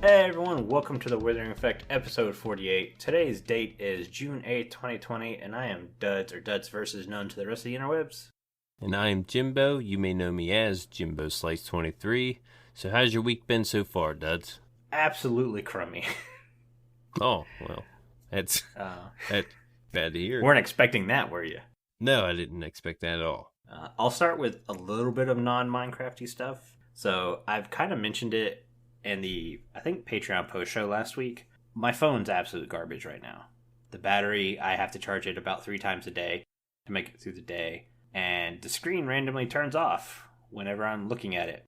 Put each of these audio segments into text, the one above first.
Hey everyone, welcome to the Withering Effect episode 48. Today's date is June 8th, 2020, and I am Duds, or Duds versus known to the rest of the interwebs. And I am Jimbo. You may know me as Jimbo Slice 23. So how's your week been so far, Duds? Absolutely crummy. Oh, well, that's bad to hear. Weren't expecting that, were you? No, I didn't expect that at all. I'll start with a little bit of non-Minecrafty stuff. So I've kind of mentioned it in the, I think, Patreon post show last week. My phone's absolute garbage right now. The battery, I have to charge it about 3 times a day to make it through the day. And the screen randomly turns off whenever I'm looking at it.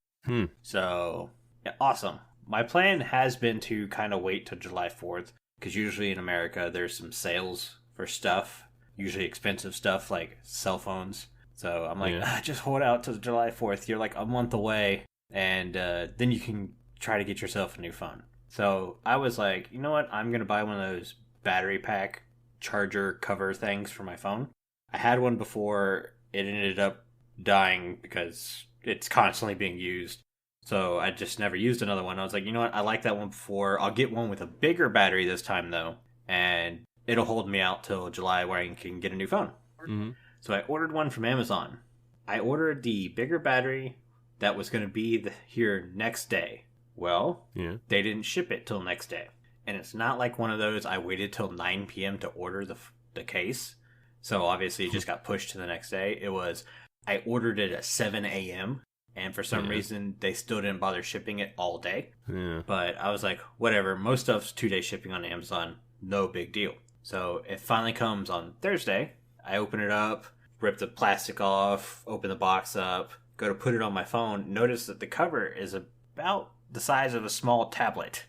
So, yeah, awesome. My plan has been to kind of wait till July 4th, because usually in America there's some sales for stuff, usually expensive stuff like cell phones. So I'm like, just hold out till July 4th. You're like a month away, and then you can try to get yourself a new phone. So I was like, you know what? I'm going to buy one of those battery pack charger cover things for my phone. I had one before. It ended up dying because it's constantly being used. So I just never used another one. I was like, you know what? I like that one before. I'll get one with a bigger battery this time, though. And it'll hold me out till July where I can get a new phone. Mm-hmm. So I ordered one from Amazon. I ordered the bigger battery that was going to be here next day. Well, They didn't ship it till next day. And it's not like one of those I waited till 9 p.m. to order the case. So obviously it just got pushed to the next day. It was, I ordered it at 7 a.m. And for some reason, they still didn't bother shipping it all day. Yeah. But I was like, whatever. Most stuff's 2-day shipping on Amazon. No big deal. So it finally comes on Thursday. I open it up, rip the plastic off, open the box up, go to put it on my phone. Notice that the cover is about the size of a small tablet.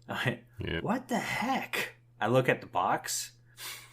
I went, what the heck? I look at the box,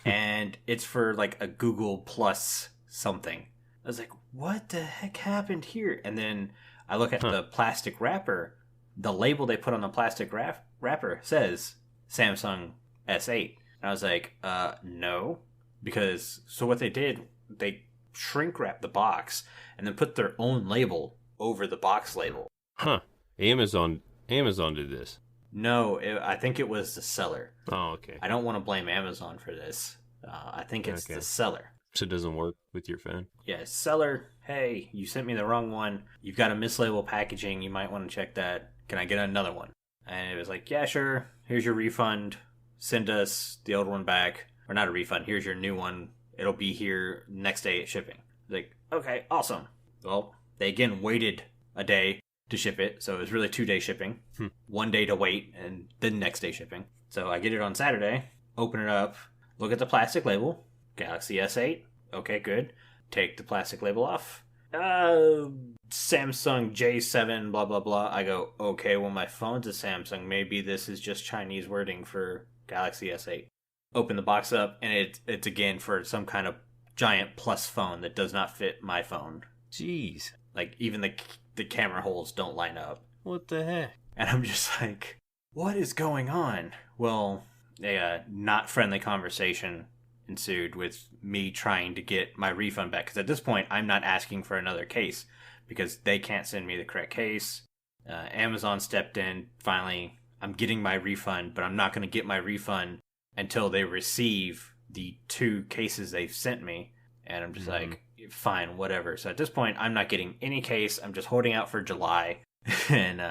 and it's for like a Google Plus something. I was like, what the heck happened here? And then I look at the plastic wrapper. The label they put on the plastic wrapper says Samsung S8. And I was like, no. Because, so what they did, they shrink wrapped the box and then put their own label over the box label. Huh. Amazon did this. No, I think it was the seller. Oh, okay. I don't want to blame Amazon for this. I think it's the seller. So it doesn't work with your phone? Yeah, seller, hey, you sent me the wrong one. You've got a mislabeled packaging. You might want to check that. Can I get another one? And it was like, yeah, sure. Here's your refund. Send us the old one back. Or not a refund. Here's your new one. It'll be here next day at shipping. Like, okay, awesome. Well, they again waited a day to ship it. So it was really 2-day shipping. 1 day to wait and then next day shipping. So I get it on Saturday. Open it up. Look at the plastic label. Galaxy S8. Okay, good. Take the plastic label off. Samsung J7, blah, blah, blah. I go, okay, well, my phone's a Samsung. Maybe this is just Chinese wording for Galaxy S8. Open the box up, and it's again for some kind of giant plus phone that does not fit my phone. Jeez. Like, even the camera holes don't line up. What the heck? And I'm just like, what is going on? Well, a not friendly conversation ensued with me trying to get my refund back. Because at this point, I'm not asking for another case because they can't send me the correct case. Amazon stepped in. Finally, I'm getting my refund, but I'm not going to get my refund until they receive the 2 cases they've sent me. And I'm just like, fine, whatever. So at this point, I'm not getting any case. I'm just holding out for July. And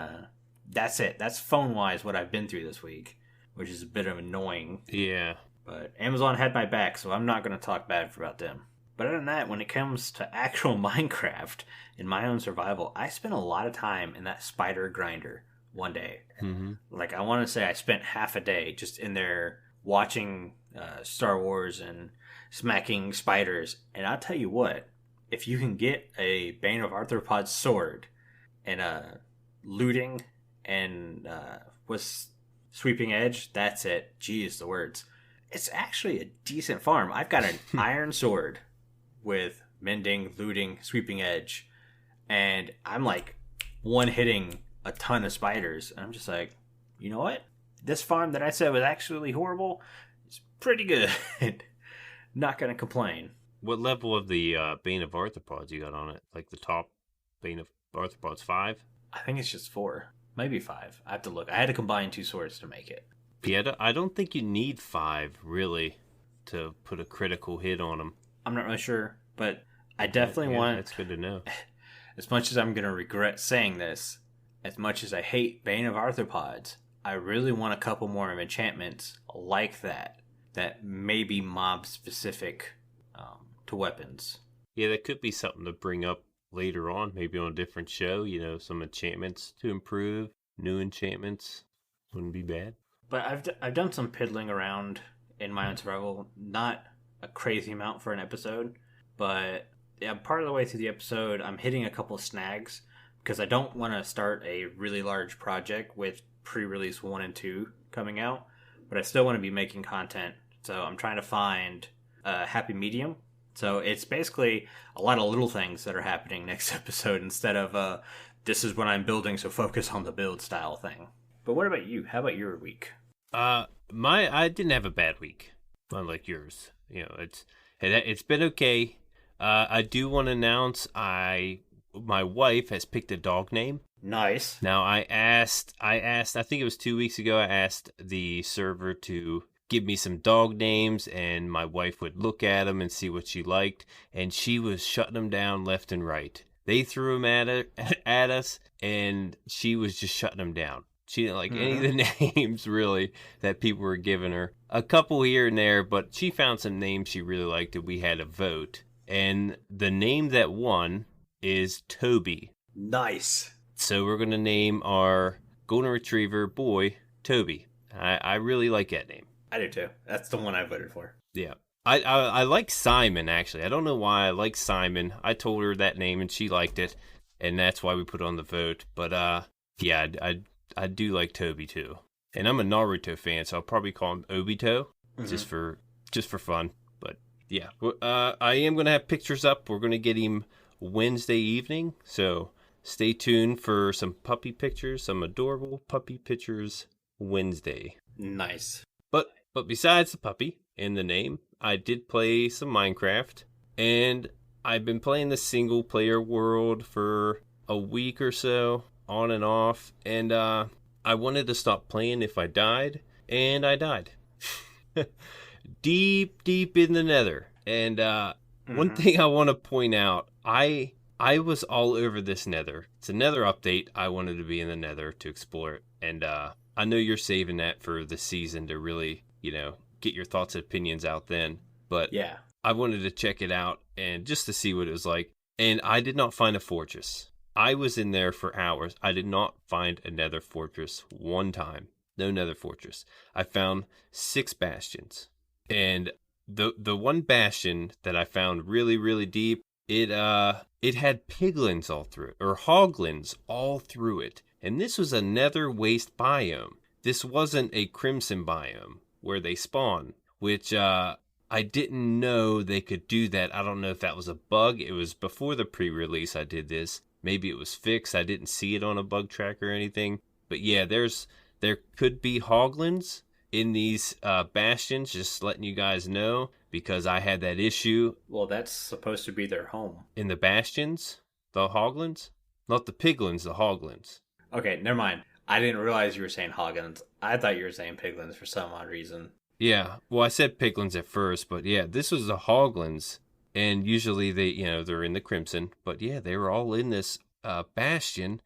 that's it. That's phone-wise what I've been through this week, which is a bit of annoying. Yeah. But Amazon had my back, so I'm not going to talk bad about them. But other than that, when it comes to actual Minecraft in my own survival, I spent a lot of time in that spider grinder one day. Like, I want to say I spent half a day just in there watching Star Wars and smacking spiders. And I'll tell you what, if you can get a Bane of Arthropods sword and looting and with sweeping edge, that's it. Geez, the words. It's actually a decent farm. I've got an iron sword with mending, looting, sweeping edge, and I'm like one-hitting a ton of spiders. And I'm just like, you know what? This farm that I said was actually horrible is pretty good. Not going to complain. What level of the Bane of Arthropods you got on it? Like the top Bane of Arthropods 5? I think it's just 4. Maybe 5. I have to look. I had to combine 2 swords to make it. Yeah, I don't think you need 5, really, to put a critical hit on them. I'm not really sure, but I definitely want... That's good to know. As much as I'm going to regret saying this, as much as I hate Bane of Arthropods, I really want a couple more enchantments like that may be mob-specific to weapons. Yeah, that could be something to bring up later on, maybe on a different show, some enchantments to improve, new enchantments. Wouldn't be bad. But I've done some piddling around in my own survival, not a crazy amount for an episode, but yeah, part of the way through the episode, I'm hitting a couple of snags because I don't want to start a really large project with pre-release 1 and 2 coming out, but I still want to be making content, so I'm trying to find a happy medium. So it's basically a lot of little things that are happening next episode instead of this is what I'm building, so focus on the build style thing. But what about you? How about your week? I didn't have a bad week, unlike yours. It's been okay. I do want to announce my wife has picked a dog name. Nice. Now I asked, I think it was 2 weeks ago, I asked the server to give me some dog names, and my wife would look at them and see what she liked, and she was shutting them down left and right. They threw them at us, and she was just shutting them down. She didn't like any of the names, really, that people were giving her. A couple here and there, but she found some names she really liked, and we had a vote. And the name that won is Toby. Nice. So we're going to name our golden retriever boy Toby. I really like that name. I do too. That's the one I voted for. Yeah. I like Simon, actually. I don't know why I like Simon. I told her that name and she liked it, and that's why we put it on the vote. But yeah, I do like Toby too. And I'm a Naruto fan, so I'll probably call him Obito, just for fun. But yeah, I am going to have pictures up. We're going to get him Wednesday evening, so stay tuned for some puppy pictures, some adorable puppy pictures Wednesday. Nice. But besides the puppy and the name, I did play some Minecraft, and I've been playing the single player world for a week or so, on and off, and I wanted to stop playing if I died, and I died. Deep in the nether. And one thing I want to point out, I was all over this nether. It's a nether update. I wanted to be in the nether to explore it, and I know you're saving that for the season to really, get your thoughts and opinions out then. But yeah, I wanted to check it out and just to see what it was like. And I did not find a fortress. I was in there for hours. I did not find a nether fortress one time. No nether fortress. I found 6 bastions. And the one bastion that I found really, really deep, it had piglins all through it, or hoglins all through it. And this was a nether waste biome. This wasn't a crimson biome where they spawn, which I didn't know they could do that. I don't know if that was a bug. It was before the pre-release I did this. Maybe it was fixed. I didn't see it on a bug tracker or anything. But yeah, there could be hoglins in these bastions, just letting you guys know, because I had that issue. Well, that's supposed to be their home. In the bastions? The hoglins? Not the piglins, the hoglins. Okay, never mind. I didn't realize you were saying hoglins. I thought you were saying piglins for some odd reason. Yeah, well, I said piglins at first, but yeah, this was the hoglins. And usually they're in the crimson. But yeah, they were all in this bastion.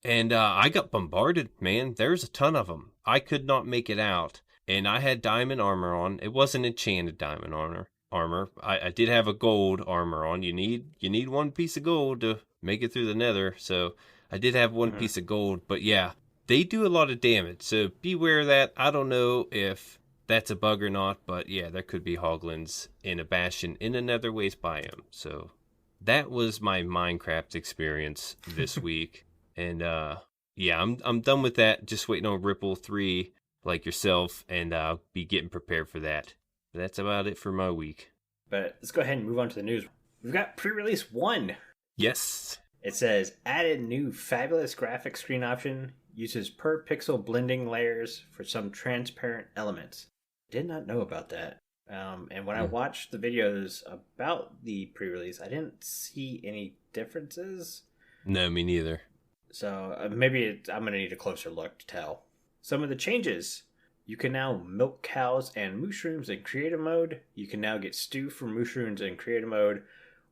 And I got bombarded, man. There's a ton of them. I could not make it out. And I had diamond armor on. It wasn't enchanted diamond armor. I did have a gold armor on. You need one piece of gold to make it through the nether. So I did have one piece of gold. But yeah, they do a lot of damage. So beware of that. I don't know if that's a bug or not. But yeah, there could be hoglins in a bastion in a nether waste biome. So that was my Minecraft experience this week. And yeah, I'm done with that. Just waiting on Ripple 3 like yourself, and I'll be getting prepared for that. That's about it for my week. But let's go ahead and move on to the news. We've got pre-release 1. Yes. It says, added new fabulous graphic screen option, uses per pixel blending layers for some transparent elements. Did not know about that. And when I watched the videos about the pre-release, I didn't see any differences. No, me neither. So maybe I'm going to need a closer look to tell. Some of the changes. You can now milk cows and mushrooms in creative mode. You can now get stew from mushrooms in creative mode.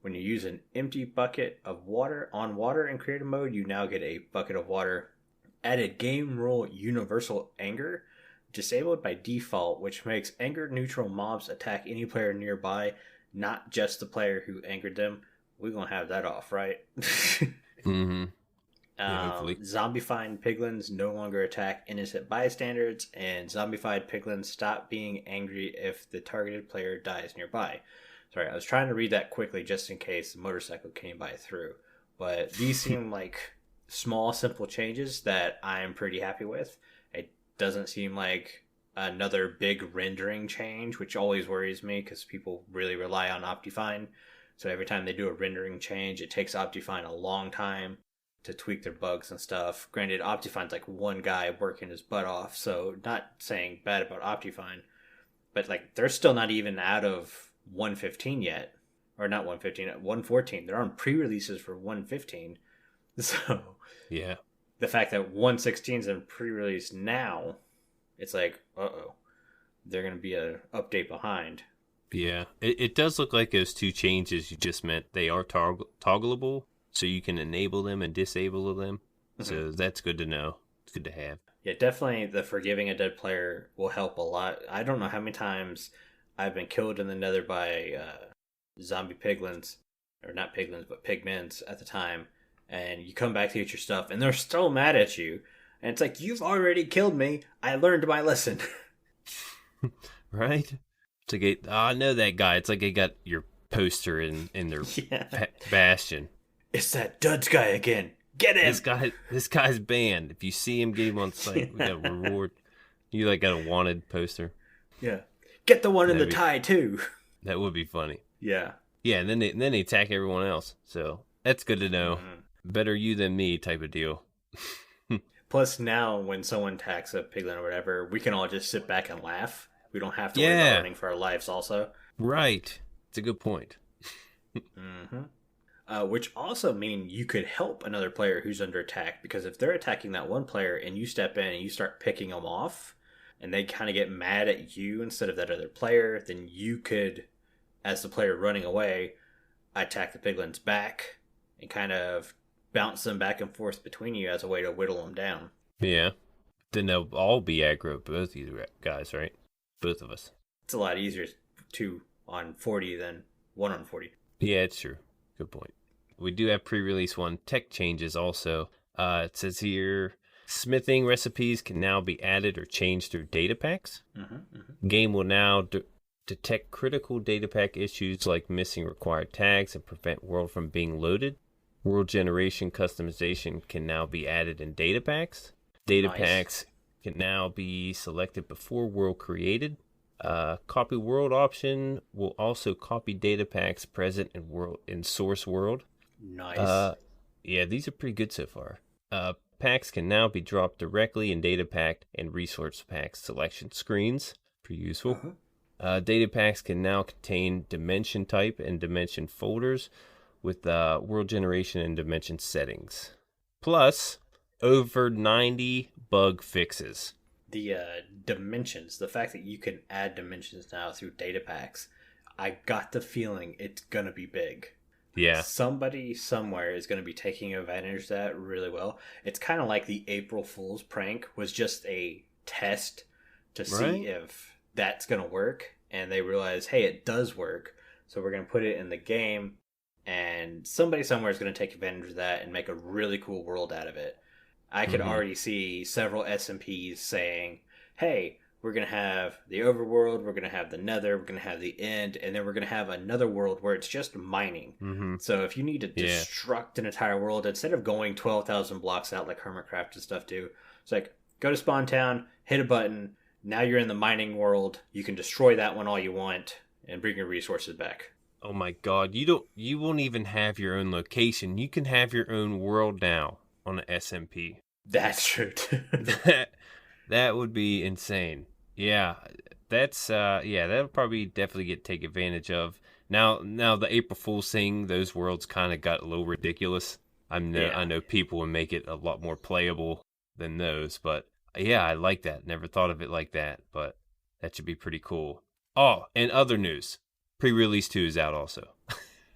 When you use an empty bucket of water in creative mode, you now get a bucket of water. Added game rule universal anger. Disabled by default, which makes anger neutral mobs attack any player nearby, not just the player who angered them. We're going to have that off, right? Mm-hmm. Yeah, hopefully. Zombified piglins no longer attack innocent bystanders, and zombified piglins stop being angry if the targeted player dies nearby. Sorry, I was trying to read that quickly just in case the motorcycle came by through. But these seem like small, simple changes that I'm pretty happy with. It doesn't seem like another big rendering change, which always worries me because people really rely on Optifine. So every time they do a rendering change, it takes Optifine a long time to tweak their bugs and stuff. Granted, Optifine's like one guy working his butt off, so not saying bad about Optifine, but like they're still not even out of 1.15 yet. Or not 1.15, 1.14. They're on pre-releases for 1.15. So yeah, the fact that 1.16 is in pre-release now, it's like, uh-oh, they're going to be an update behind. Yeah, it does look like those two changes you just meant, they are toggleable, so you can enable them and disable them. Mm-hmm. So that's good to know. It's good to have. Yeah, definitely the forgiving a dead player will help a lot. I don't know how many times I've been killed in the nether by zombie piglins, or not piglins, but pigments at the time, and you come back to get your stuff, and they're still mad at you. And it's like, you've already killed me. I learned my lesson. Right? To get, I know that guy. It's like they got your poster in their bastion. It's that Duds guy again. Get him! This guy's banned. If you see him, get him on site. We got a reward. You like got a wanted poster. Yeah. Get the one in the tie too. That would be funny. Yeah. Yeah, and then they attack everyone else. So that's good to know. Mm-hmm. Better you than me type of deal. Plus now when someone attacks a piglin or whatever, we can all just sit back and laugh. We don't have to worry about running for our lives also. Right. It's a good point. Mm-hmm. Which also mean you could help another player who's under attack, because if they're attacking that one player and you step in and you start picking them off and they kind of get mad at you instead of that other player, then you could, as the player running away, attack the piglins back and kind of bounce them back and forth between you as a way to whittle them down. Yeah. Then they'll all be aggro, both of you guys, right? Both of us. It's a lot easier 2 on 40 than 1 on 40. Yeah, it's true. Good point. We do have pre-release 1 tech changes also. It says here, smithing recipes can now be added or changed through data packs. Game will now detect critical data pack issues like missing required tags and prevent world from being loaded. World generation customization can now be added in data packs. Data packs can now be selected before world created. Copy world option will also copy data packs present in source world. Nice. Yeah, these are pretty good so far. Packs can now be dropped directly in data pack and resource pack selection screens. Pretty useful. Data packs can now contain dimension type and dimension folders with world generation and dimension settings. Plus, over 90 bug fixes. The dimensions, the fact that you can add dimensions now through data packs, I got the feeling it's going to be big. Yeah. Somebody somewhere is going to be taking advantage of that really well. It's kind of like the April Fool's prank was just a test to see if that's going to work. And they realize, hey, it does work. So we're going to put it in the game. And somebody somewhere is going to take advantage of that and make a really cool world out of it. I could already see several SMPs saying, hey, we're going to have the overworld, we're going to have the nether, we're going to have the end, and then we're going to have another world where it's just mining. So if you need to destruct an entire world, instead of going 12,000 blocks out like Hermitcraft and stuff do, it's like, go to Spawn Town, hit a button, now you're in the mining world, you can destroy that one all you want, and bring your resources back. Oh my god, you won't even have your own location. You can have your own world now on the SMP. That's true too. That would be insane. Yeah, that's that'll probably definitely take advantage of. Now the April Fool's thing, those worlds kind of got a little ridiculous. I know people would make it a lot more playable than those, but yeah, I like that. Never thought of it like that, but that should be pretty cool. Oh, and other news. Pre-release 2 is out also.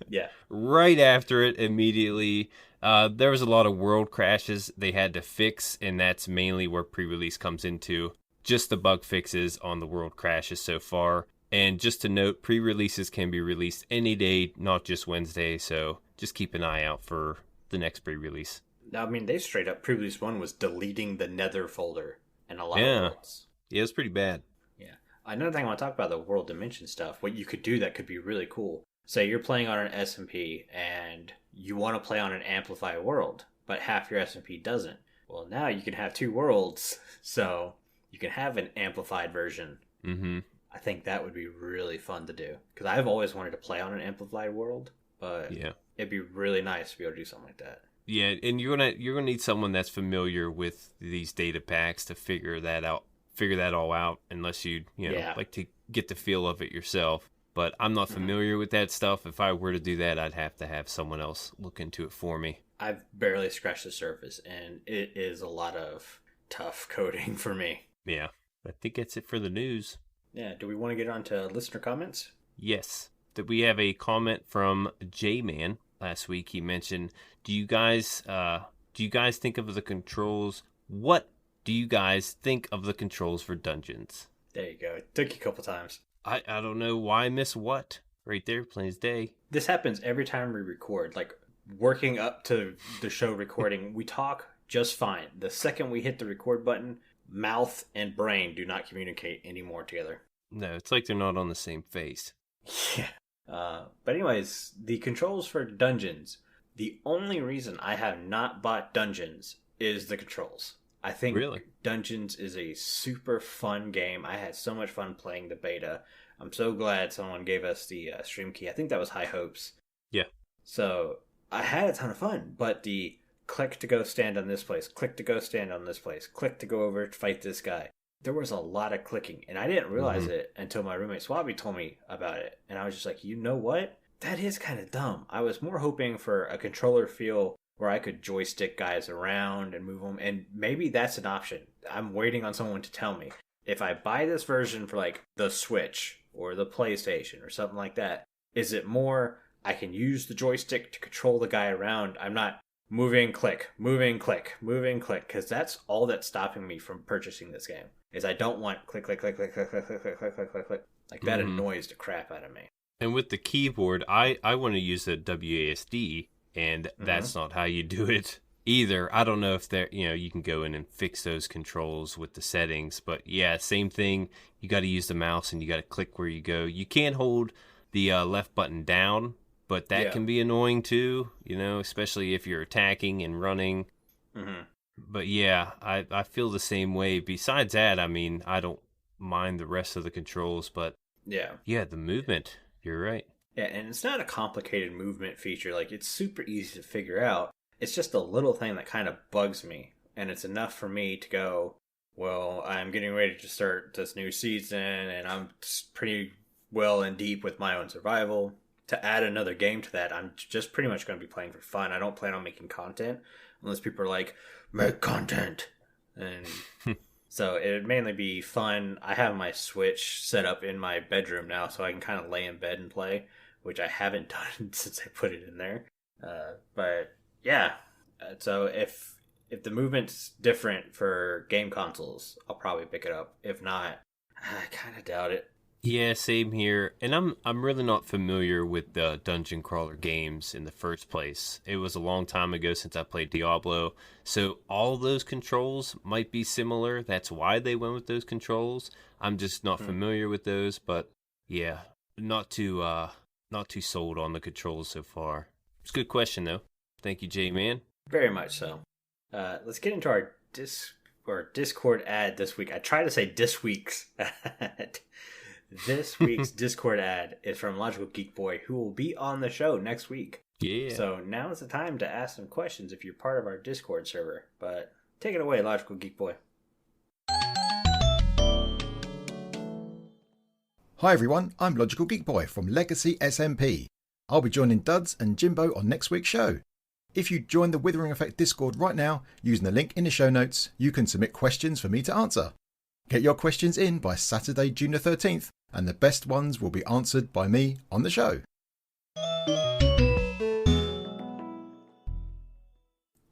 Yeah. Right after it, immediately, there was a lot of world crashes they had to fix, and that's mainly where pre-release comes into. Just the bug fixes on the world crashes so far. And just to note, pre-releases can be released any day, not just Wednesday, so just keep an eye out for the next pre-release. I mean, they straight up, pre-release 1 was deleting the Nether folder and a lot of worlds. Yeah, it was pretty bad. Yeah. Another thing I want to talk about, the world dimension stuff, what you could do that could be really cool. Say you're playing on an SMP and you want to play on an amplified world, but half your SMP doesn't. Well, now you can have 2 worlds, so you can have an amplified version. Mm-hmm. I think that would be really fun to do, because I've always wanted to play on an amplified world, but it'd be really nice to be able to do something like that. Yeah, and you're gonna need someone that's familiar with these data packs to figure that all out, unless you like to get the feel of it yourself. But I'm not familiar with that stuff. If I were to do that, I'd have to have someone else look into it for me. I've barely scratched the surface, and it is a lot of tough coding for me. Yeah, I think that's it for the news. Yeah, do we want to get on to listener comments? Yes. That we have a comment from Jman last week. He mentioned, do you guys think of the controls? What do you guys think of the controls for dungeons? There you go. It took you a couple times. I don't know why I miss what. Right there, plain as day. This happens every time we record. Like, working up to the show recording, we talk just fine. The second we hit the record button, mouth and brain do not communicate anymore together. No, it's like they're not on the same face. Yeah. But anyways, the controls for dungeons. The only reason I have not bought dungeons is the controls. I think really? Dungeons is a super fun game. I had so much fun playing the beta. I'm so glad someone gave us the stream key. I think that was High Hopes. Yeah. So I had a ton of fun, but the click to go stand on this place, click to go stand on this place, click to go over to fight this guy. There was a lot of clicking, and I didn't realize it until my roommate Swabby told me about it. And I was just like, you know what? That is kind of dumb. I was more hoping for a controller feel where I could joystick guys around and move them, and maybe that's an option. I'm waiting on someone to tell me. If I buy this version for like the Switch or the PlayStation or something like that, is it more I can use the joystick to control the guy around? I'm not moving, click, moving, click, moving, click, because that's all that's stopping me from purchasing this game. Is I don't want click, click, click, click, click, click, click, click, click, click, click, click. Like that annoys the crap out of me. And with the keyboard, I want to use the WASD, and that's not how you do it either. I don't know if there, you can go in and fix those controls with the settings, but yeah, same thing. You got to use the mouse and you got to click where you go. You can't hold the left button down, but that can be annoying too, especially if you're attacking and running. Mm-hmm. But yeah, I feel the same way. Besides that, I mean, I don't mind the rest of the controls, but yeah, the movement, you're right. Yeah, and it's not a complicated movement feature. Like, it's super easy to figure out. It's just a little thing that kind of bugs me. And it's enough for me to go, well, I'm getting ready to start this new season, and I'm pretty well and deep with my own survival. To add another game to that, I'm just pretty much going to be playing for fun. I don't plan on making content unless people are like, make content. And so it would mainly be fun. I have my Switch set up in my bedroom now, so I can kind of lay in bed and play, which I haven't done since I put it in there. But yeah, so if the movement's different for game consoles, I'll probably pick it up. If not, I kind of doubt it. Yeah, same here. And I'm really not familiar with the dungeon crawler games in the first place. It was a long time ago since I played Diablo, so all those controls might be similar. That's why they went with those controls. I'm just not familiar with those, but yeah, not too sold on the controls so far. It's a good question though. Thank you, Jman. Very much so. Let's get into our Discord ad this week. I try to say this week's ad. This week's Discord ad is from Logical Geek Boy, who will be on the show next week. Yeah. So now is the time to ask some questions if you're part of our Discord server. But take it away, Logical Geek Boy. Hi everyone, I'm Logical Geek Boy from Legacy SMP. I'll be joining Duds and Jimbo on next week's show. If you join the Withering Effect Discord right now, using the link in the show notes, you can submit questions for me to answer. Get your questions in by Saturday, June the 13th, and the best ones will be answered by me on the show.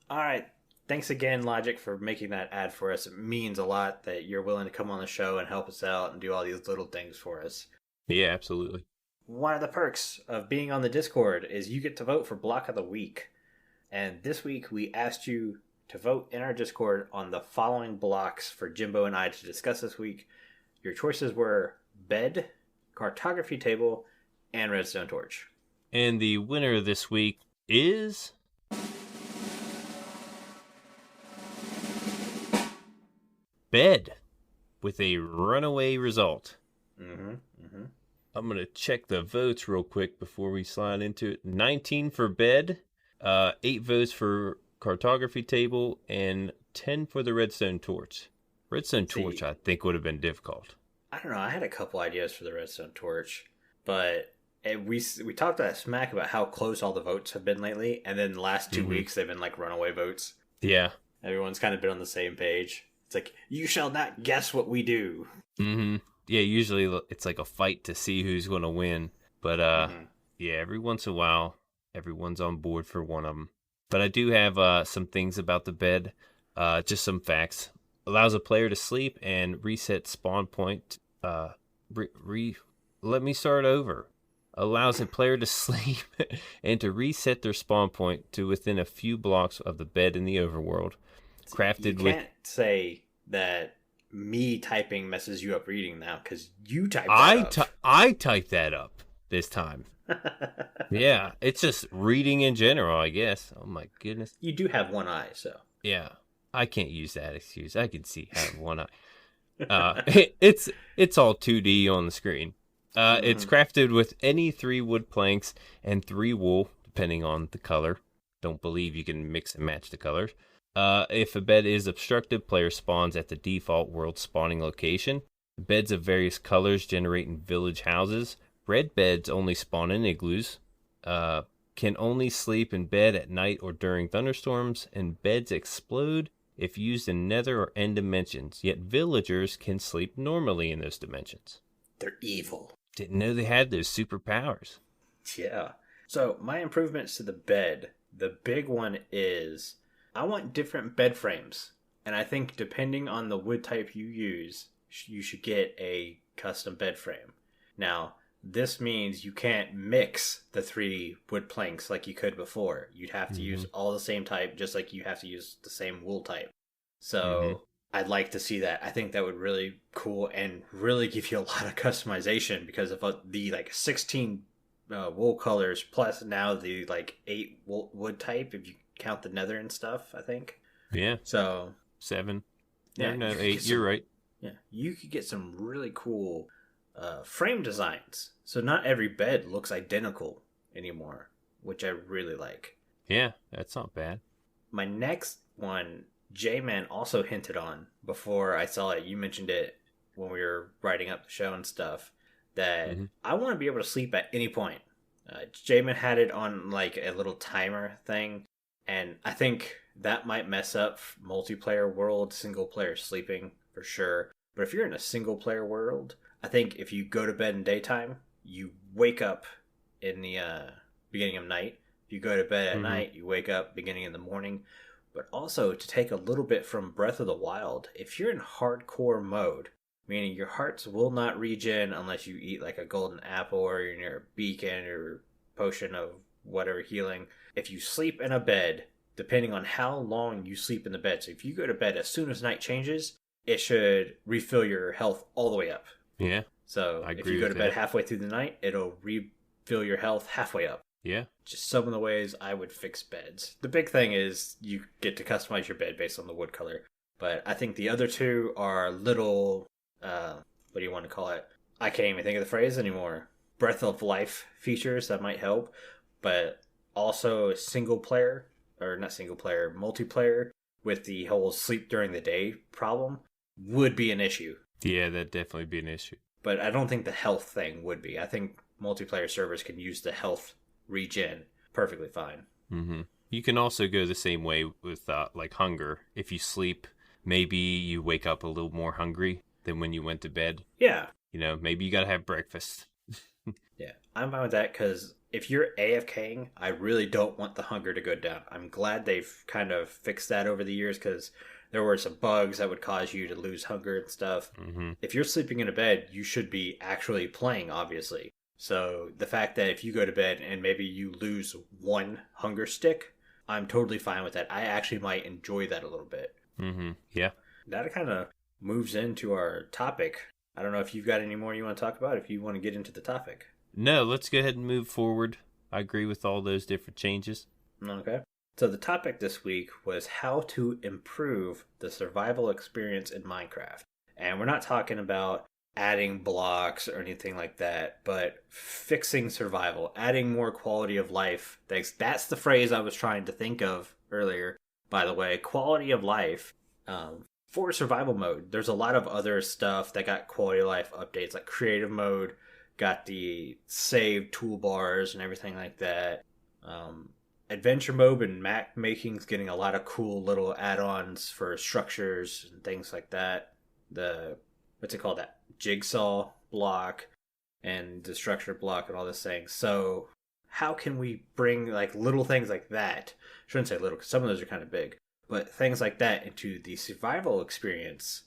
All right. Thanks again, Logic, for making that ad for us. It means a lot that you're willing to come on the show and help us out and do all these little things for us. Yeah, absolutely. One of the perks of being on the Discord is you get to vote for Block of the Week. And this week we asked you to vote in our Discord on the following blocks for Jimbo and I to discuss this week. Your choices were bed, cartography table, and redstone torch. And the winner this week is... bed, with a runaway result. I'm going to check the votes real quick before we slide into it. 19 for bed, 8 votes for cartography table, and 10 for the redstone torch. Redstone torch, I think, would have been difficult. I don't know. I had a couple ideas for the redstone torch, but we talked that smack about how close all the votes have been lately, and then the last 2 weeks they've been like runaway votes. Yeah. Everyone's kind of been on the same page. It's like, you shall not guess what we do. Yeah, usually it's like a fight to see who's going to win. But, yeah, every once in a while, everyone's on board for one of them. But I do have some things about the bed, just some facts. Allows a player to sleep and reset spawn point. Let me start over. Allows a player to sleep and to reset their spawn point to within a few blocks of the bed in the overworld. Crafted you can't say that me typing messes you up reading now, because you typed that up. I typed that up this time. Yeah, it's just reading in general, I guess. Oh my goodness. You do have one eye, so. Yeah, I can't use that excuse. I can see I have one eye. It's all 2D on the screen. It's crafted with any 3 wood planks and 3 wool, depending on the color. Don't believe you can mix and match the colors. If a bed is obstructed, player spawns at the default world spawning location. Beds of various colors generate in village houses. Red beds only spawn in igloos. Can only sleep in bed at night or during thunderstorms. And beds explode if used in nether or end dimensions. Yet villagers can sleep normally in those dimensions. They're evil. Didn't know they had those superpowers. Yeah. So my improvements to the bed, the big one is... I want different bed frames, and I think depending on the wood type you use, you should get a custom bed frame. Now, this means you can't mix the 3 wood planks like you could before. You'd have to use all the same type, just like you have to use the same wool type. So I'd like to see that. I think that would really cool and really give you a lot of customization, because of the like 16 wool colors plus now the like 8 wood type, if you count the nether and stuff, I think. Yeah. So 7. Yeah, no, 8. You're right. Yeah, you could get some really cool frame designs. So not every bed looks identical anymore, which I really like. Yeah, that's not bad. My next one, Jman also hinted on before I saw it. You mentioned it when we were writing up the show and stuff, that I want to be able to sleep at any point. Jman had it on like a little timer thing. And I think that might mess up multiplayer world, single player sleeping for sure. But if you're in a single player world, I think if you go to bed in daytime, you wake up in the beginning of night. If you go to bed at night, you wake up beginning in the morning. But also, to take a little bit from Breath of the Wild, if you're in hardcore mode, meaning your hearts will not regen unless you eat like a golden apple or you're near a beacon or potion of whatever healing. If you sleep in a bed, depending on how long you sleep in the bed, so if you go to bed as soon as night changes, it should refill your health all the way up. Yeah. So if you go to bed halfway through the night, it'll refill your health halfway up. Yeah. Just some of the ways I would fix beds. The big thing is you get to customize your bed based on the wood color. But I think the other 2 are little, what do you want to call it? I can't even think of the phrase anymore. Breath of life features that might help. But also multiplayer with the whole sleep during the day problem would be an issue. Yeah, that'd definitely be an issue. But I don't think the health thing would be. I think multiplayer servers can use the health regen perfectly fine. You can also go the same way with like hunger. If you sleep, maybe you wake up a little more hungry than when you went to bed. Yeah. Maybe you got to have breakfast. Yeah, I'm fine with that because if you're AFKing, I really don't want the hunger to go down. I'm glad they've kind of fixed that over the years because there were some bugs that would cause you to lose hunger and stuff. Mm-hmm. If you're sleeping in a bed, you should be actually playing, obviously. So the fact that if you go to bed and maybe you lose one hunger stick, I'm totally fine with that. I actually might enjoy that a little bit. Mm-hmm. Yeah. That kind of moves into our topic. I don't know if you've got any more you want to talk about, if you want to get into the topic. No, let's go ahead and move forward. I agree with all those different changes. Okay. So the topic this week was how to improve the survival experience in Minecraft. And we're not talking about adding blocks or anything like that, but fixing survival, adding more quality of life. That's the phrase I was trying to think of earlier, by the way. Quality of life for survival mode. There's a lot of other stuff that got quality of life updates, like creative mode, got the save toolbars and everything like that. Adventure mode and map making's getting a lot of cool little add-ons for structures and things like that. What's it called? That jigsaw block and the structure block and all this thing. So how can we bring like little things like that? I shouldn't say little because some of those are kind of big, but things like that into the survival experience,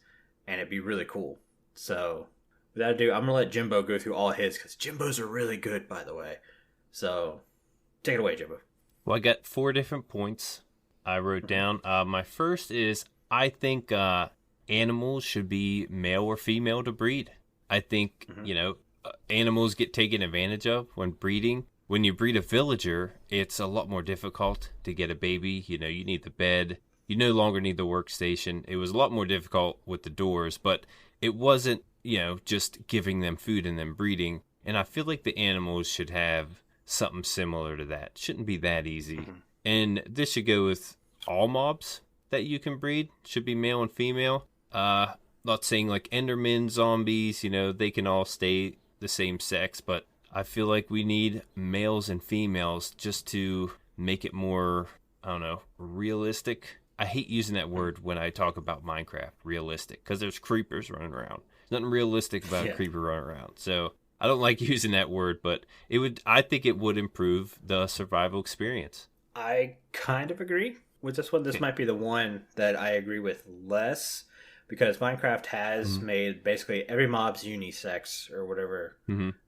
and it'd be really cool. So without ado, I'm gonna let Jimbo go through all his because Jimbo's are really good, by the way. So take it away, Jimbo. Well, I got 4 different points I wrote down. My first is I think animals should be male or female to breed. I think, animals get taken advantage of when breeding. When you breed a villager, it's a lot more difficult to get a baby. You need the bed. You no longer need the workstation. It was a lot more difficult with the doors, but it wasn't, just giving them food and then breeding. And I feel like the animals should have something similar to that. Shouldn't be that easy. Mm-hmm. And this should go with all mobs that you can breed. Should be male and female. Not saying like Endermen, zombies, they can all stay the same sex, but I feel like we need males and females just to make it more, realistic. I hate using that word when I talk about Minecraft, realistic, because there's creepers running around. There's nothing realistic about a creeper running around. So I don't like using that word, but I think it would improve the survival experience. I kind of agree with this one. This might be the one that I agree with less, because Minecraft has made basically every mob's unisex or whatever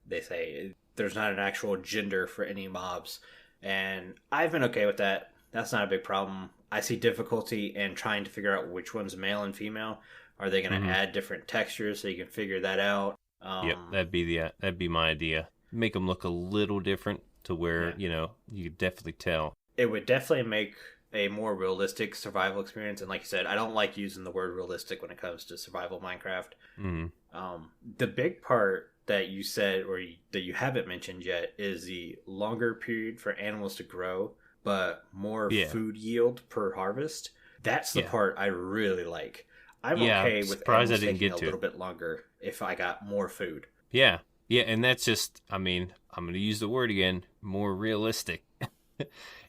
they say. There's not an actual gender for any mobs, and I've been okay with that. That's not a big problem. I see difficulty in trying to figure out which one's male and female. Are they going to add different textures so you can figure that out? Yep, that'd be my idea. Make them look a little different to where you could definitely tell. It would definitely make a more realistic survival experience, and like you said, I don't like using the word realistic when it comes to survival Minecraft. The big part that you said or that you haven't mentioned yet is the longer period for animals to grow, but more food yield per harvest. That's the part I really like. I'm okay with animals taking a little bit longer if I got more food. Yeah, and that's just, I'm going to use the word again, more realistic.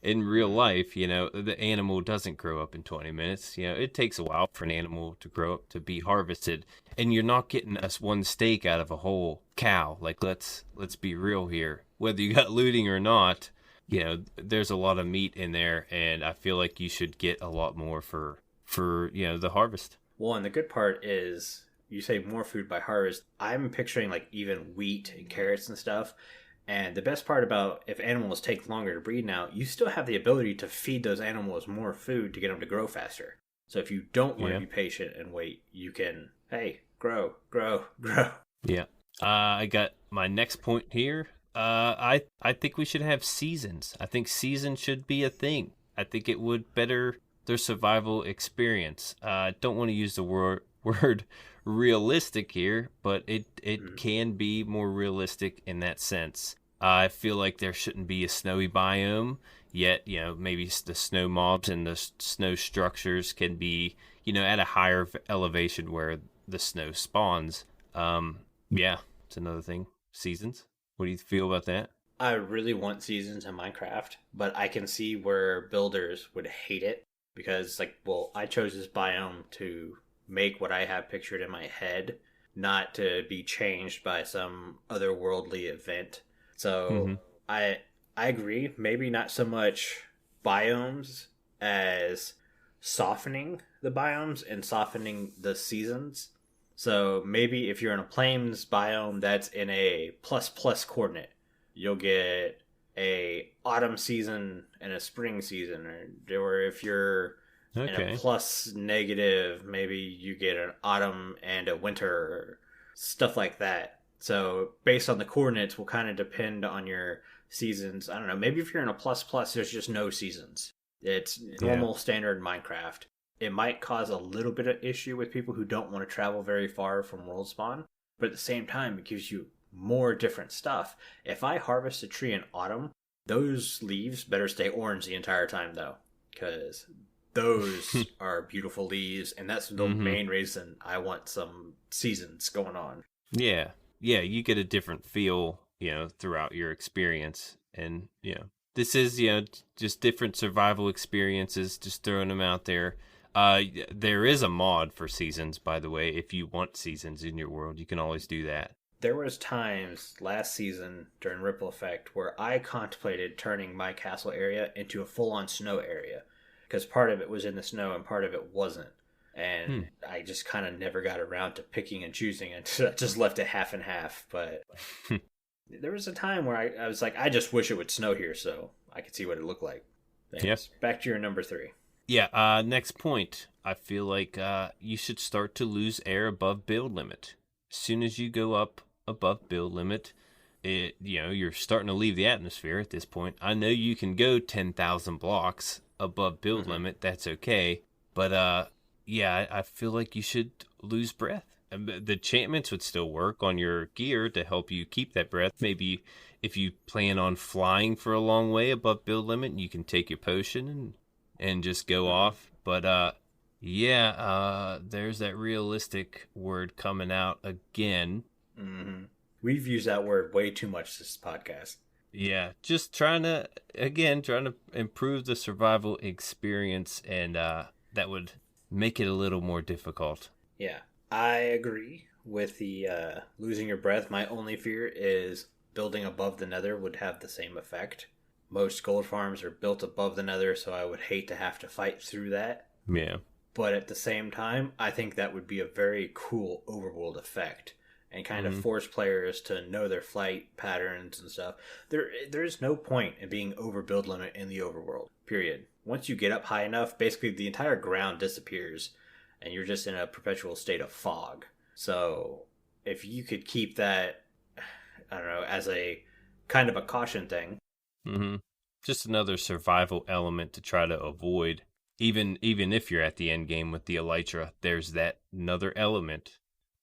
In real life, the animal doesn't grow up in 20 minutes. It takes a while for an animal to grow up to be harvested. And you're not getting us one steak out of a whole cow. Like, let's be real here. Whether you got looting or not, there's a lot of meat in there. And I feel like you should get a lot more for the harvest. Well, and the good part is you say more food by harvest. I'm picturing like even wheat and carrots and stuff. And the best part about if animals take longer to breed now, you still have the ability to feed those animals more food to get them to grow faster. So if you don't want to be patient and wait, you can, grow. Yeah. I got my next point here. I think we should have seasons. I think seasons should be a thing. I think it would better their survival experience. I don't want to use the word realistic here, but it can be more realistic in that sense. I feel like there shouldn't be a snowy biome, yet maybe the snow mobs and the snow structures can be at a higher elevation where the snow spawns. It's another thing. Seasons. What do you feel about that? I really want seasons in Minecraft, but I can see where builders would hate it because, like, well, I chose this biome to make what I have pictured in my head, not to be changed by some otherworldly event. So I agree. Maybe not so much biomes as softening the biomes and softening the seasons. So maybe if you're in a plains biome that's in a plus plus coordinate, you'll get a autumn season and a spring season, or if you're in a plus negative, maybe you get an autumn and a winter, or stuff like that. So based on the coordinates will kind of depend on your seasons. I don't know, maybe if you're in a plus plus, there's just no seasons. It's normal standard Minecraft. It might cause a little bit of issue with people who don't want to travel very far from world spawn, but at the same time it gives you more different stuff. If I harvest a tree in autumn, those leaves better stay orange the entire time though, because those are beautiful leaves, and that's the main reason I want some seasons going on. Yeah, you get a different feel, throughout your experience, and this is just different survival experiences. Just throwing them out there. There is a mod for seasons, by the way. If you want seasons in your world, you can always do that. There was times last season during Ripple Effect where I contemplated turning my castle area into a full-on snow area, because part of it was in the snow and part of it wasn't. And I just kind of never got around to picking and choosing it. I just left it half and half. But there was a time where I was like, I just wish it would snow here so I could see what it looked like. Yes. Back to your number 3. Yeah, next point. I feel like you should start to lose air above build limit. As soon as you go up above build limit, you're starting to leave the atmosphere at this point. I know you can go 10,000 blocks above build limit. That's okay. But I feel like you should lose breath. The enchantments would still work on your gear to help you keep that breath. Maybe if you plan on flying for a long way above build limit, you can take your potion and just go off. But there's that realistic word coming out again. We've used that word way too much this podcast. Yeah, just trying to improve the survival experience, and that would make it a little more difficult. Yeah, I agree with the losing your breath. My only fear is building above the nether would have the same effect. Most gold farms are built above the nether, so I would hate to have to fight through that. Yeah. But at the same time, I think that would be a very cool overworld effect and kind of force players to know their flight patterns and stuff. There is no point in being over build limit in the overworld, period. Once you get up high enough, basically the entire ground disappears and you're just in a perpetual state of fog. So if you could keep that, I don't know, as a kind of a caution thing. Just another survival element to try to avoid. Even if you're at the end game with the elytra, there's that another element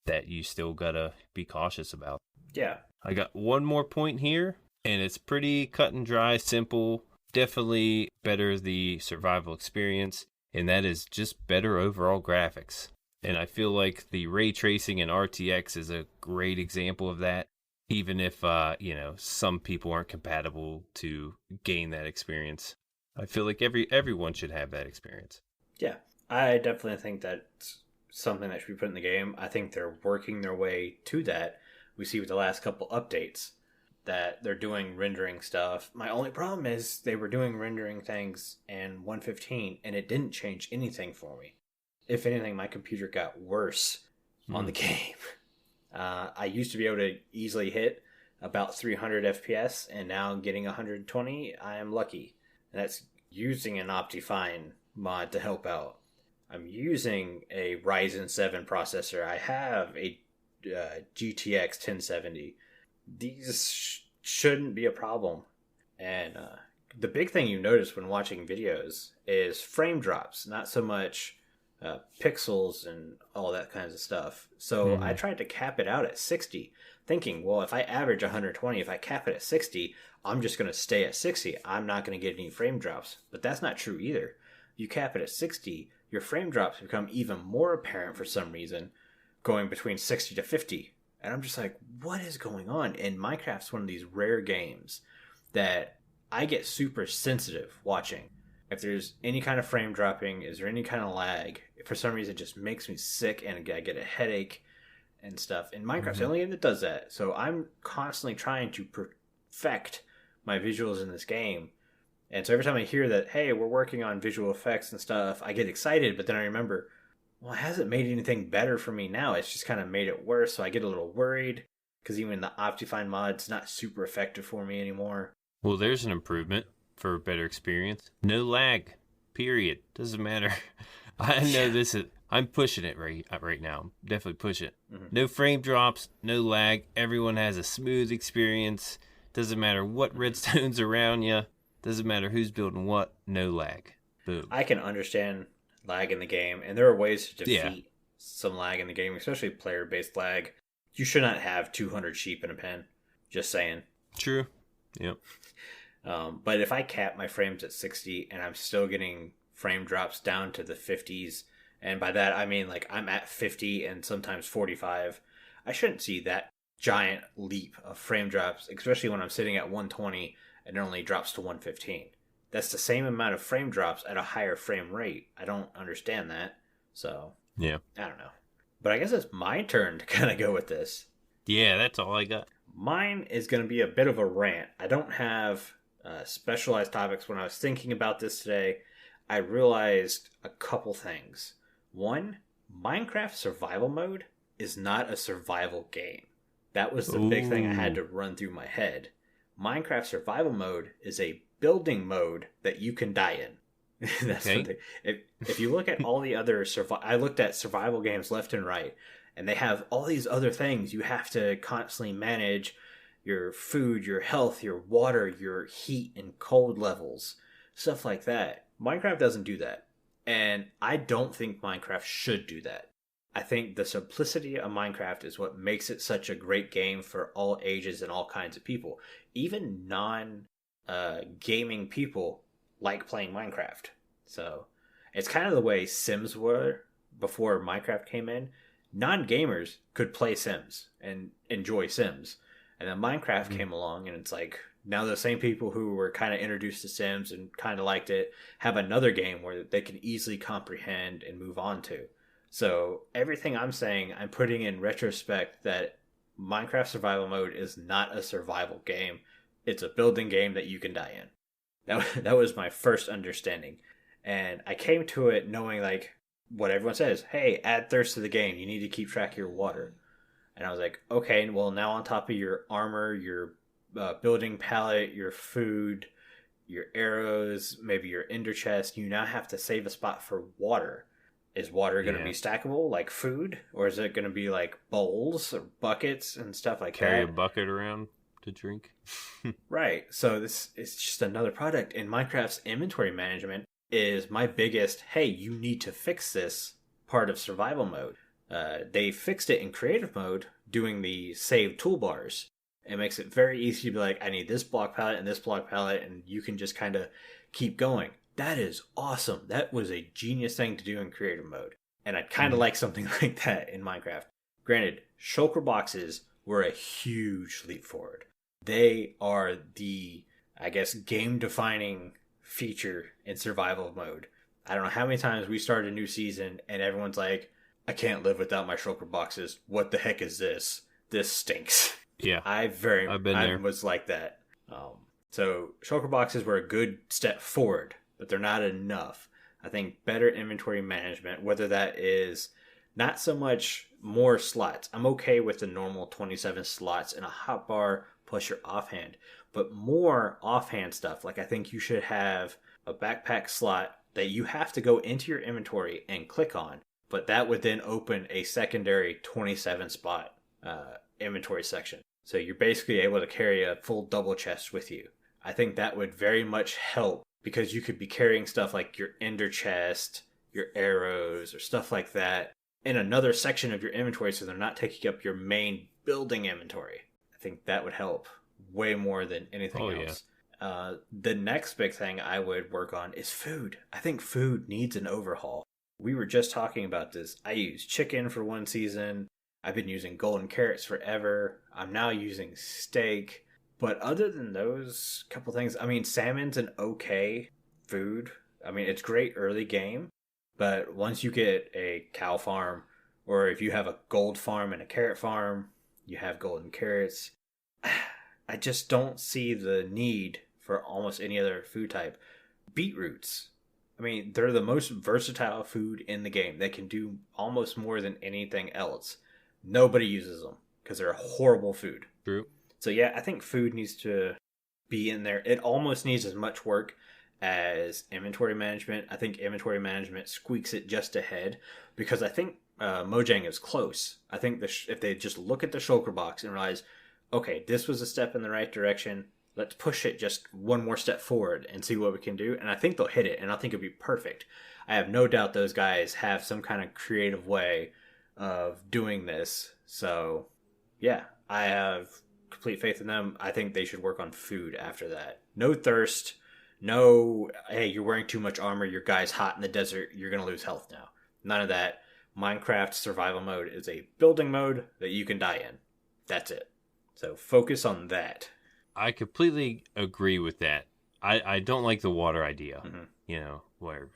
that you still gotta be cautious about. Yeah. I got one more point here, and it's pretty cut and dry, simple. Definitely better the survival experience, and that is just better overall graphics. And I feel like the ray tracing in RTX is a great example of that. Even if some people aren't compatible to gain that experience, I feel like everyone should have that experience. Yeah, I definitely think that's something that should be put in the game. I think they're working their way to that. We see with the last couple updates that they're doing rendering stuff. My only problem is they were doing rendering things in 1.15 and it didn't change anything for me. If anything, my computer got worse on the game. I used to be able to easily hit about 300 FPS, and now getting 120, I am lucky. And that's using an Optifine mod to help out. I'm using a Ryzen 7 processor. I have a GTX 1070. These shouldn't be a problem. And the big thing you notice when watching videos is frame drops, not so much pixels and all that kinds of stuff. So I tried to cap it out at 60, thinking, well, if I average 120, if I cap it at 60, I'm just going to stay at 60. I'm not going to get any frame drops. But that's not true either. You cap it at 60, your frame drops become even more apparent for some reason, going between 60 to 50. And I'm just like, what is going on? And Minecraft's one of these rare games that I get super sensitive watching. If there's any kind of frame dropping, is there any kind of lag, for some reason it just makes me sick and I get a headache and stuff. In Minecraft's the only game that does that. So I'm constantly trying to perfect my visuals in this game. And so every time I hear that, hey, we're working on visual effects and stuff, I get excited, but then I remember, well, it hasn't made anything better for me now. It's just kind of made it worse. So I get a little worried because even the Optifine mod's not super effective for me anymore. Well, there's an improvement for a better experience. No lag, period. Doesn't matter. I know this is, I'm pushing it right now. I'm definitely pushing it. Mm-hmm. No frame drops, no lag. Everyone has a smooth experience. Doesn't matter what redstone's around you. Doesn't matter who's building what. No lag. Boom. I can understand lag in the game, and there are ways to defeat some lag in the game, especially player-based lag. You should not have 200 sheep in a pen. Just saying. True. Yep. But if I cap my frames at 60 and I'm still getting frame drops down to the 50s, and by that I mean like I'm at 50 and sometimes 45, I shouldn't see that giant leap of frame drops, especially when I'm sitting at 120 and it only drops to 115. That's the same amount of frame drops at a higher frame rate. I don't understand that. So, yeah, I don't know. But I guess it's my turn to kind of go with this. Yeah, that's all I got. Mine is going to be a bit of a rant. I don't have specialized topics. When I was thinking about this today, I realized a couple things. One, Minecraft survival mode is not a survival game. That was the big thing I had to run through my head. Minecraft survival mode is a building mode that you can die in. That's okay. If you look at all the other I looked at survival games left and right, and they have all these other things you have to constantly manage: your food, your health, your water, your heat and cold levels, stuff like that. Minecraft doesn't do that, and I don't think Minecraft should do that. I think the simplicity of Minecraft is what makes it such a great game for all ages and all kinds of people. Even non-gaming people like playing Minecraft. So it's kind of the way Sims were before Minecraft came in. Non-gamers could play Sims and enjoy Sims. And then Minecraft came along, and it's like now the same people who were kind of introduced to Sims and kind of liked it have another game where they can easily comprehend and move on to. So everything I'm saying, I'm putting in retrospect that Minecraft survival mode is not a survival game. It's a building game that you can die in. That was my first understanding. And I came to it knowing like what everyone says, hey, add thirst to the game. You need to keep track of your water. And I was like, okay, well now on top of your armor, your building palette, your food, your arrows, maybe your ender chest, you now have to save a spot for water. Is water going to be stackable like food? Or is it going to be like bowls or buckets and stuff like Carry that? a bucket around to drink. Right. So this is just another product. And Minecraft's inventory management is my biggest, hey, you need to fix this part of survival mode. They fixed it in creative mode doing the save toolbars. It makes it very easy to be like, I need this block palette and this block palette, and you can just kind of keep going. That is awesome. That was a genius thing to do in creative mode. And I'd kind of like something like that in Minecraft. Granted, shulker boxes were a huge leap forward. They are the, I guess, game-defining feature in survival mode. I don't know how many times we start a new season and everyone's like, I can't live without my shulker boxes. What the heck is this? This stinks. Yeah. I was like that. So shulker boxes were a good step forward, but they're not enough. I think better inventory management, whether that is not so much more slots. I'm okay with the normal 27 slots in a hotbar plus your offhand, but more offhand stuff. Like I think you should have a backpack slot that you have to go into your inventory and click on, but that would then open a secondary 27 spot inventory section. So you're basically able to carry a full double chest with you. I think that would very much help because you could be carrying stuff like your ender chest, your arrows, or stuff like that in another section of your inventory so they're not taking up your main building inventory. I think that would help way more than anything else. Yeah. The next big thing I would work on is food. I think food needs an overhaul. We were just talking about this. I used chicken for one season. I've been using golden carrots forever. I'm now using steak. But other than those couple things, I mean, salmon's an okay food. I mean, it's great early game, but once you get a cow farm, or if you have a gold farm and a carrot farm, you have golden carrots. I just don't see the need for almost any other food type. Beetroots. I mean, they're the most versatile food in the game. They can do almost more than anything else. Nobody uses them because they're a horrible food. True. So yeah, I think food needs to be in there. It almost needs as much work as inventory management. I think inventory management squeaks it just ahead because I think Mojang is close. I think if they just look at the shulker box and realize, okay, this was a step in the right direction, let's push it just one more step forward and see what we can do. And I think they'll hit it, and I think it'll be perfect. I have no doubt those guys have some kind of creative way of doing this. So yeah, I have complete faith in them. I think they should work on food after that. No thirst. No, hey, you're wearing too much armor. Your guy's hot in the desert. You're going to lose health now. None of that. Minecraft survival mode is a building mode that you can die in. That's it. So focus on that. I completely agree with that. I don't like the water idea, where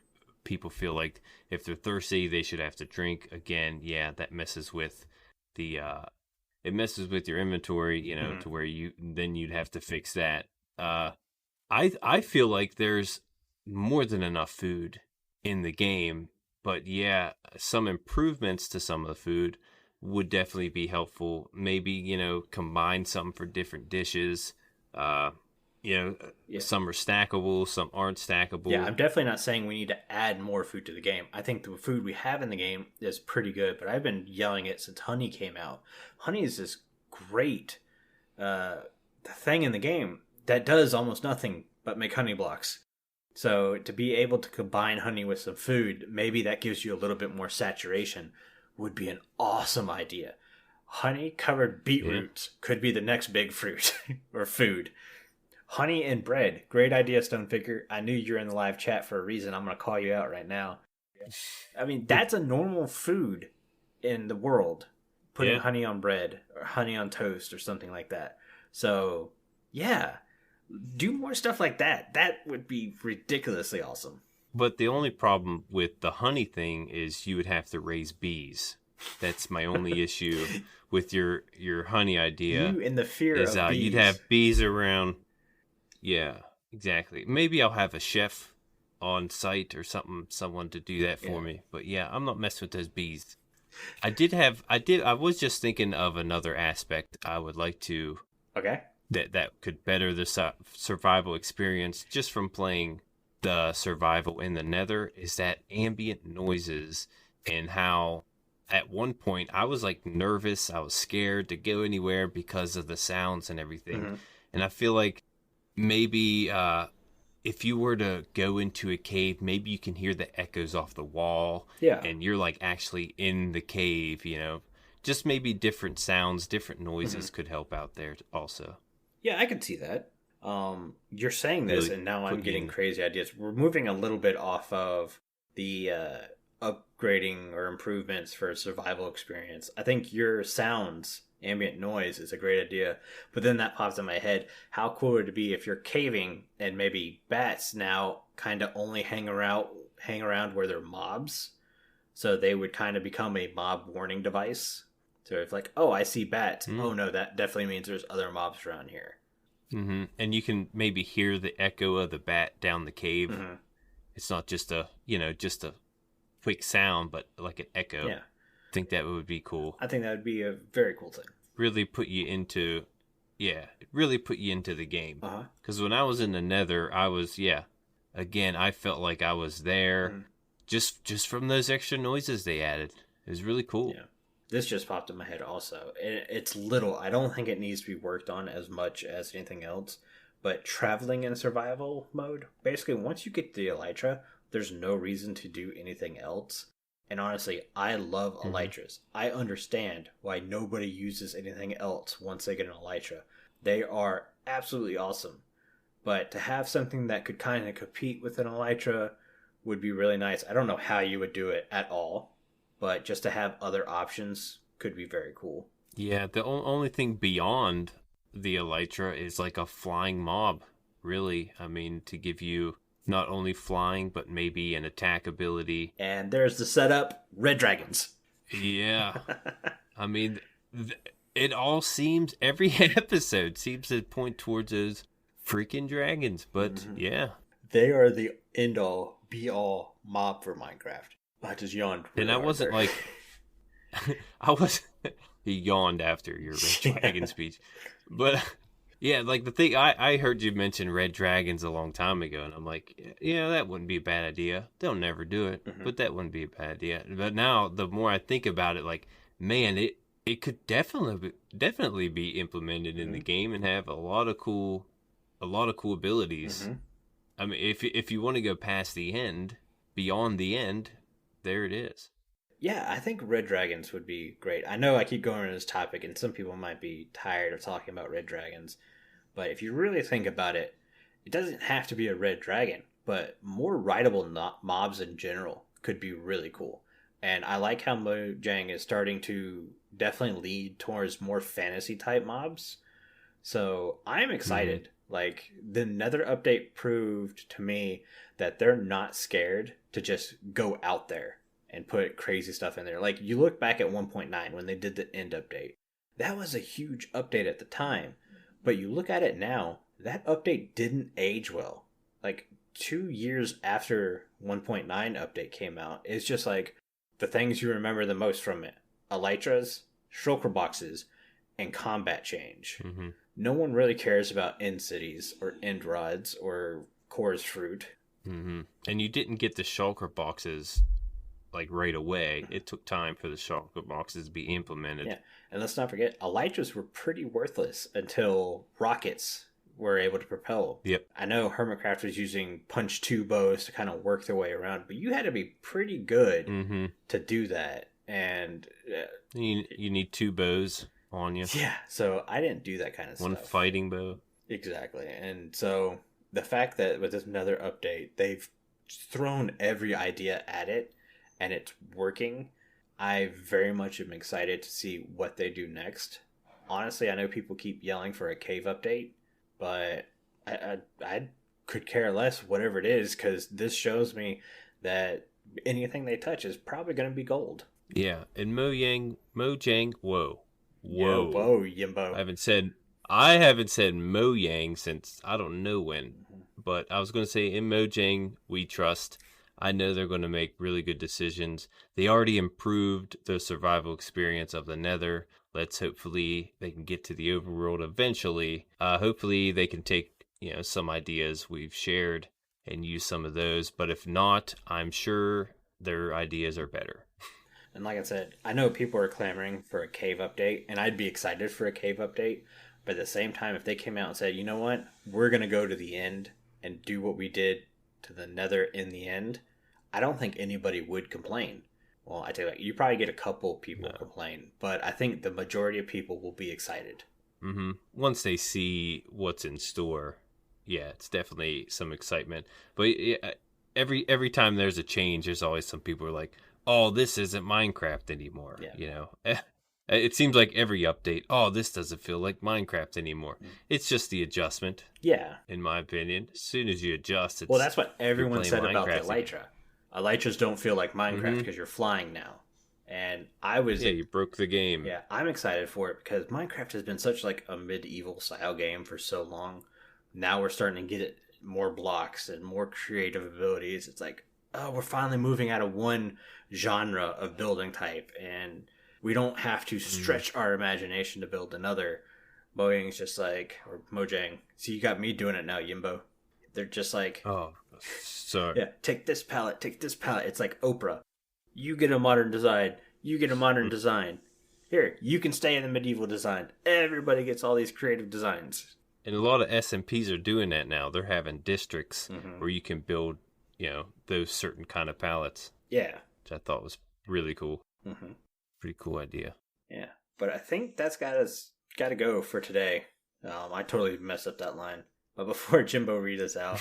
people feel like if they're thirsty, they should have to drink. Again, yeah, that messes with the... it messes with your inventory, to where you'd have to fix that. I feel like there's more than enough food in the game, but yeah, some improvements to some of the food would definitely be helpful. Maybe, combine some for different dishes. Some are stackable, some aren't stackable. Yeah, I'm definitely not saying we need to add more food to the game. I think the food we have in the game is pretty good, but I've been yelling it since honey came out. Honey is this great thing in the game that does almost nothing but make honey blocks. So to be able to combine honey with some food, maybe that gives you a little bit more saturation, would be an awesome idea. Honey covered beetroots could be the next big fruit or food. Honey and bread. Great idea, StoneFigure. I knew you were in the live chat for a reason. I'm going to call you out right now. I mean, that's a normal food in the world. Putting honey on bread or honey on toast or something like that. So, yeah. Do more stuff like that. That would be ridiculously awesome. But the only problem with the honey thing is you would have to raise bees. That's my only issue with your honey idea. You in the fear of bees. You'd have bees around. Yeah, exactly. Maybe I'll have a chef on site or someone to do that for me. But yeah, I'm not messing with those bees. I was just thinking of another aspect I would like to. Okay. That could better the survival experience just from playing the survival in the Nether is that ambient noises and how at one point I was like nervous. I was scared to go anywhere because of the sounds and everything. Mm-hmm. And I feel like maybe if you were to go into a cave, maybe you can hear the echoes off the wall. Yeah. And you're like actually in the cave, Just maybe different sounds, different noises could help out there also. Yeah, I can see that. You're saying this, really, and now I'm getting crazy ideas. We're moving a little bit off of the upgrading or improvements for survival experience. I think your sounds, ambient noise, is a great idea. But then that pops in my head. How cool would it be if you're caving and maybe bats now kind of only hang around where they're mobs? So they would kind of become a mob warning device. So if like, oh, I see bats. Oh no, that definitely means there's other mobs around here. Mm-hmm. And you can maybe hear the echo of the bat down the cave. Mm-hmm. It's not just a quick sound, but like an echo. Yeah. I think that would be cool. I think that would be a very cool thing. Really put you into the game. Because when I was in the Nether, I was, again, I felt like I was there just from those extra noises they added. It was really cool. Yeah. This just popped in my head also. It's little. I don't think it needs to be worked on as much as anything else. But traveling in survival mode, basically once you get the elytra, there's no reason to do anything else. And honestly, I love elytras. I understand why nobody uses anything else once they get an elytra. They are absolutely awesome. But to have something that could kind of compete with an elytra would be really nice. I don't know how you would do it at all. But just to have other options could be very cool. Yeah, the only thing beyond the elytra is like a flying mob, really. I mean, to give you not only flying, but maybe an attack ability. And there's the setup, red dragons. Yeah. I mean, it all seems, every episode seems to point towards those freaking dragons. But yeah. They are the end-all, be-all mob for Minecraft. I just yawned. Really, and I wasn't there. He yawned after your red dragon speech. But yeah, like the thing, I heard you mention red dragons a long time ago, and I'm like, yeah, that wouldn't be a bad idea. They'll never do it, but that wouldn't be a bad idea. But now, the more I think about it, like, man, it could definitely be implemented in the game and have a lot of cool abilities. I mean, if you want to go past the end, beyond the end, there it is. Yeah, I think red dragons would be great. I know I keep going on this topic, and some people might be tired of talking about red dragons. But if you really think about it, it doesn't have to be a red dragon. But more rideable mobs in general could be really cool. And I like how Mojang is starting to definitely lead towards more fantasy-type mobs. So I'm excited. Like, the Nether update proved to me that they're not scared to just go out there and put crazy stuff in there. Like, you look back at 1.9 when they did the end update. That was a huge update at the time. But you look at it now, that update didn't age well. Like, 2 years after 1.9 update came out, it's just like the things you remember the most from it. Elytras, shulker boxes, and combat change. No one really cares about end cities or end rods or Core's fruit. And you didn't get the shulker boxes like right away. It took time for the shulker boxes to be implemented. Yeah, and let's not forget, elytras were pretty worthless until rockets were able to propel. Yep. I know Hermitcraft was using punch 2 bows to kind of work their way around, but you had to be pretty good to do that. And you need 2 bows on you. Yeah, so I didn't do that kind of stuff. One fighting bow. Exactly. And so the fact that with this Nether update, they've thrown every idea at it and it's working, I very much am excited to see what they do next. Honestly, I know people keep yelling for a cave update, but I could care less whatever it is, because this shows me that anything they touch is probably going to be gold. Yeah, and Mojang, whoa, Jimbo. I haven't said Mojang since I don't know when, but I was going to say in Mojang we trust. I know they're going to make really good decisions. They already improved the survival experience of the Nether. Hopefully they can get to the overworld eventually. Hopefully they can take, some ideas we've shared and use some of those. But if not, I'm sure their ideas are better. And like I said, I know people are clamoring for a cave update, and I'd be excited for a cave update. But at the same time, if they came out and said, you know what, we're going to go to the end and do what we did to the Nether in the end, I don't think anybody would complain. Well, I tell you what, you probably get a couple people complain, but I think the majority of people will be excited. Once they see what's in store, yeah, it's definitely some excitement. But every time there's a change, there's always some people who are like, oh, this isn't Minecraft anymore. Yeah. It seems like every update, oh, this doesn't feel like Minecraft anymore. It's just the adjustment. Yeah. In my opinion. As soon as you adjust, it's... Well, that's what everyone said Minecraft about the Elytra. Elytras don't feel like Minecraft because you're flying now. And I was... Yeah, you broke the game. Yeah, I'm excited for it because Minecraft has been such like a medieval style game for so long. Now we're starting to get it more blocks and more creative abilities. It's like, oh, we're finally moving out of one genre of building type, and we don't have to stretch our imagination to build another. Mojang's just like, or Mojang. See, you got me doing it now, Jimbo. They're just like, oh, sorry. Yeah, take this palette, take this palette. It's like Oprah. You get a modern design. You get a modern design. Here, you can stay in the medieval design. Everybody gets all these creative designs. And a lot of SMPs are doing that now. They're having districts where you can build, those certain kind of palettes. Yeah. Which I thought was really cool. Pretty cool idea. Yeah. But I think that's got to go for today. I totally messed up that line. But before Jimbo reads us out,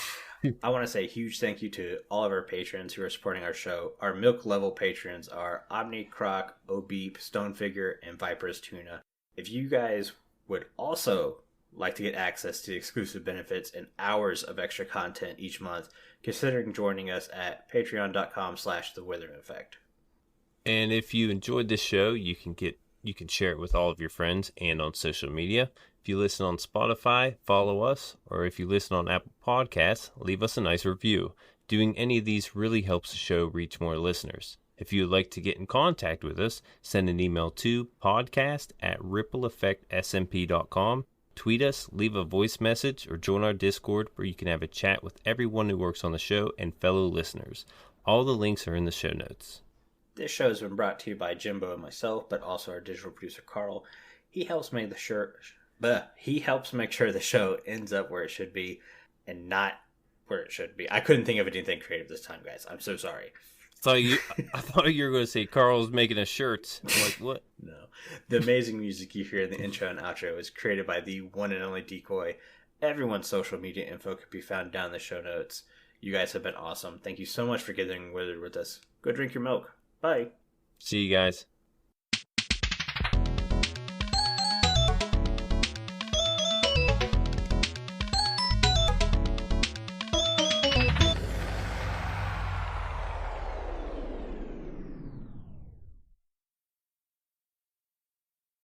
I want to say a huge thank you to all of our patrons who are supporting our show. Our milk level patrons are Aubni, Crock, Obeep, StoneFigure, and viperoustuna. If you guys would also like to get access to exclusive benefits and hours of extra content each month, considering joining us at patreon.com/The Withering Effect. And if you enjoyed this show, you can share it with all of your friends and on social media. If you listen on Spotify, follow us, or if you listen on Apple Podcasts, leave us a nice review. Doing any of these really helps the show reach more listeners. If you would like to get in contact with us, send an email to podcast@rippleeffectsmp.com. Tweet us, leave a voice message, or join our Discord where you can have a chat with everyone who works on the show and fellow listeners. All the links are in the show notes. This show has been brought to you by Jimbo and myself, but also our digital producer Carl. He helps make the sure the show ends up where it should be and not where it should be. I couldn't think of anything creative this time, guys. I'm so sorry. I thought you were going to say Carl's making a shirt. I'm like, what? No. The amazing music you hear in the intro and outro is created by the one and only Decoy. Everyone's social media info can be found down in the show notes. You guys have been awesome. Thank you so much for getting withered with us. Go drink your milk. Bye. See you guys.